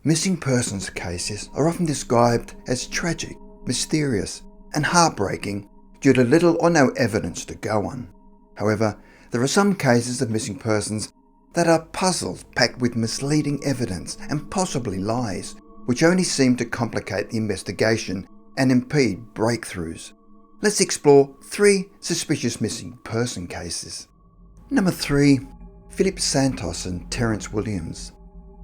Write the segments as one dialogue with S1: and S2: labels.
S1: Missing persons cases are often described as tragic, mysterious, and heartbreaking due to little or no evidence to go on. However, there are some cases of missing persons that are puzzles packed with misleading evidence and possibly lies, which only seem to complicate the investigation and impede breakthroughs. Let's explore 3 suspicious missing person cases. Number 3. Philip Santos and Terence Williams.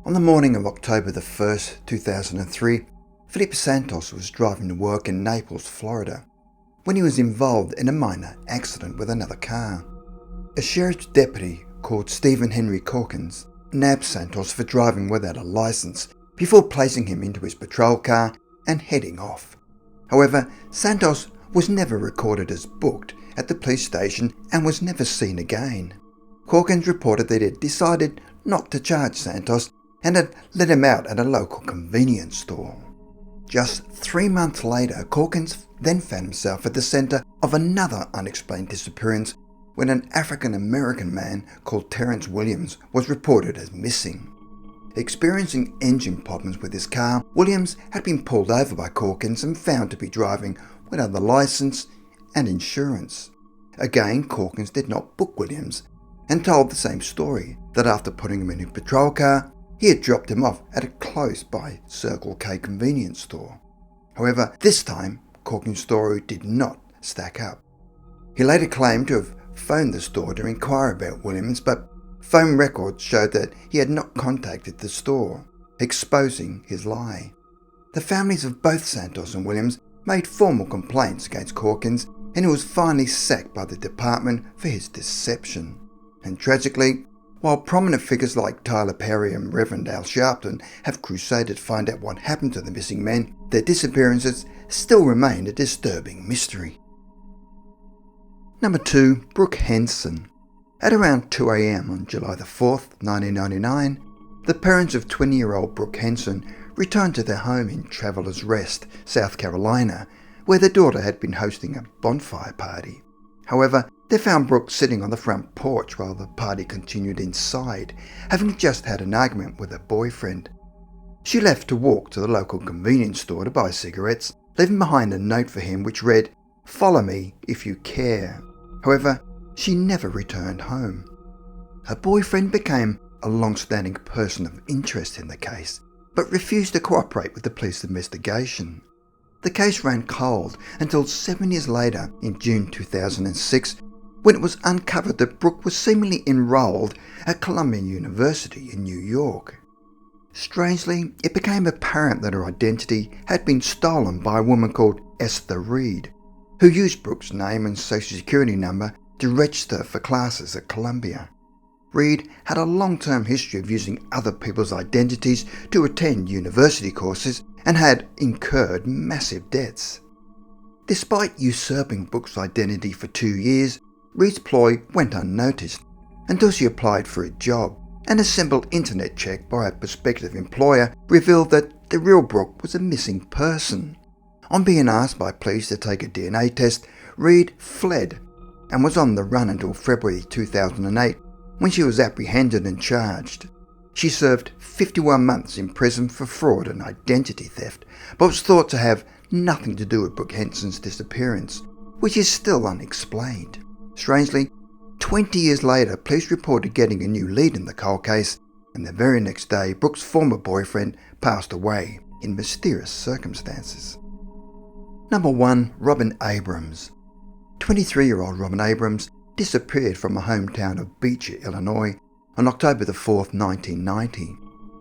S1: On the morning of October 1st, 2003, Philip Santos was driving to work in Naples, Florida, when he was involved in a minor accident with another car. A sheriff's deputy called Stephen Henry Calkins nabbed Santos for driving without a license before placing him into his patrol car and heading off. However, Santos was never recorded as booked at the police station and was never seen again. Calkins reported that he had decided not to charge Santos and had let him out at a local convenience store. Just 3 months later, Calkins then found himself at the centre of another unexplained disappearance when an African-American man called Terence Williams was reported as missing. Experiencing engine problems with his car, Williams had been pulled over by Calkins and found to be driving without the licence and insurance. Again, Calkins did not book Williams and told the same story, that after putting him in his patrol car, he had dropped him off at a close-by Circle K convenience store. However, this time, Calkins' story did not stack up. He later claimed to have phoned the store to inquire about Williams, but phone records showed that he had not contacted the store, exposing his lie. The families of both Santos and Williams made formal complaints against Calkins, and he was finally sacked by the department for his deception. And tragically, while prominent figures like Tyler Perry and Reverend Al Sharpton have crusaded to find out what happened to the missing men, their disappearances still remain a disturbing mystery. Number 2. Brooke Henson. At around 2 a.m. on July 4th, 1999, the parents of 20-year-old Brooke Henson returned to their home in Travelers Rest, South Carolina, where their daughter had been hosting a bonfire party. However, they found Brooke sitting on the front porch while the party continued inside, having just had an argument with her boyfriend. She left to walk to the local convenience store to buy cigarettes, leaving behind a note for him which read, "Follow me if you care." However, she never returned home. Her boyfriend became a long-standing person of interest in the case, but refused to cooperate with the police investigation. The case ran cold until 7 years later, in June 2006, when it was uncovered that Brooke was seemingly enrolled at Columbia University in New York. Strangely, it became apparent that her identity had been stolen by a woman called Esther Reed, who used Brooke's name and social security number to register for classes at Columbia. Reed had a long-term history of using other people's identities to attend university courses and had incurred massive debts. Despite usurping Brooke's identity for 2 years, Reed's ploy went unnoticed until she applied for a job, and a simple internet check by a prospective employer revealed that the real Brooke was a missing person. On being asked by police to take a DNA test, Reed fled and was on the run until February 2008, when she was apprehended and charged. She served 51 months in prison for fraud and identity theft, but was thought to have nothing to do with Brooke Henson's disappearance, which is still unexplained. Strangely, 20 years later, police reported getting a new lead in the cold case, and the very next day, Brooke's former boyfriend passed away in mysterious circumstances. Number 1. Robin Abrams. 23-year-old Robin Abrams disappeared from her hometown of Beecher, Illinois, on October 4th, 1990.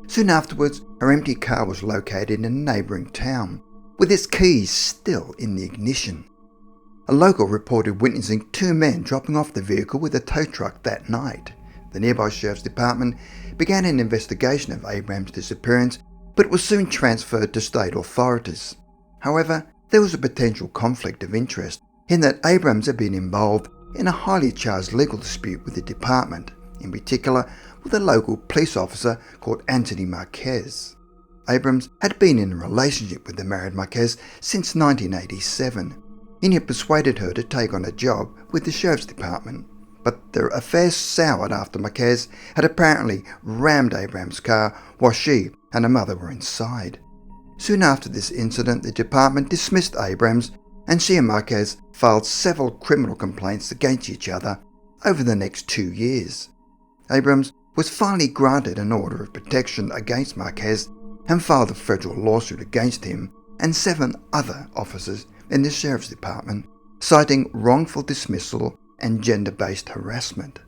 S1: Soon afterwards, her empty car was located in a neighbouring town, with its keys still in the ignition. A local reported witnessing 2 men dropping off the vehicle with a tow truck that night. The nearby sheriff's department began an investigation of Abrams' disappearance, but it was soon transferred to state authorities. However, there was a potential conflict of interest in that Abrams had been involved in a highly charged legal dispute with the department, in particular with a local police officer called Anthony Marquez. Abrams had been in a relationship with the married Marquez since 1987. He had persuaded her to take on a job with the sheriff's department, but their affair soured after Marquez had apparently rammed Abrams' car while she and her mother were inside. Soon after this incident, the department dismissed Abrams, and she and Marquez filed several criminal complaints against each other over the next 2 years. Abrams was finally granted an order of protection against Marquez and filed a federal lawsuit against him and 7 other officers in the sheriff's department, citing wrongful dismissal and gender-based harassment.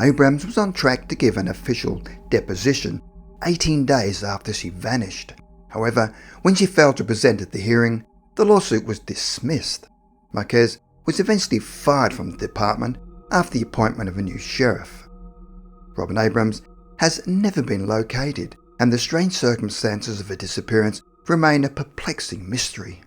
S1: Abrams was on track to give an official deposition 18 days after she vanished. However, when she failed to present at the hearing, the lawsuit was dismissed. Marquez was eventually fired from the department after the appointment of a new sheriff. Robin Abrams has never been located, and the strange circumstances of her disappearance remain a perplexing mystery.